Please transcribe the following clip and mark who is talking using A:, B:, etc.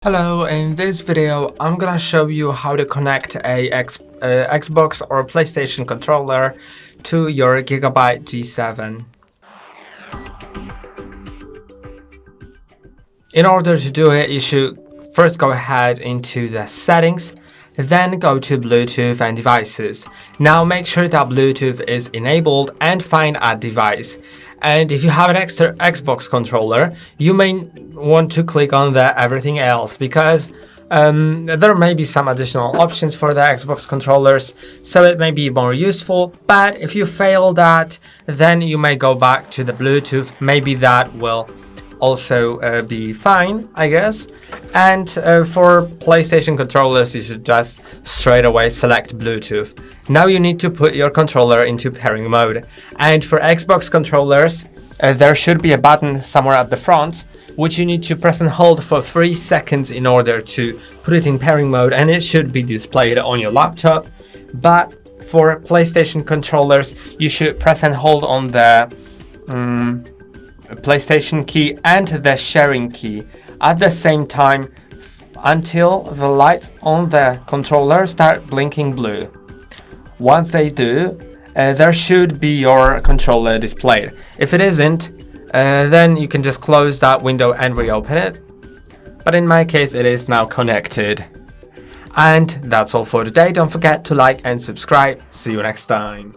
A: Hello, in this video I'm gonna show you how to connect a Xbox or PlayStation controller to your GIGABYTE G7. In order to do it, you should first go ahead into the settings, then go to Bluetooth and devices. Now make sure that Bluetooth is enabled and find Add Device. And if you have an extra Xbox controller, you may want to click on the everything else because there may be some additional options for the Xbox controllers, so it may be more useful. But if you fail that, then you may go back to the Bluetooth. Maybe that will also be fine, I guess. And for PlayStation controllers, you should just straight away select Bluetooth. Now you need to put your controller into pairing mode. And for Xbox controllers, there should be a button somewhere at the front, which you need to press and hold for 3 seconds in order to put it in pairing mode, and it should be displayed on your laptop. But for PlayStation controllers, you should press and hold on the PlayStation key and the sharing key at the same time until the lights on the controller start blinking blue. Once they do, there should be your controller displayed. If it isn't, then you can just close that window and reopen it. But in my case, it is now connected. And that's all for today. Don't forget to like and subscribe. See you next time.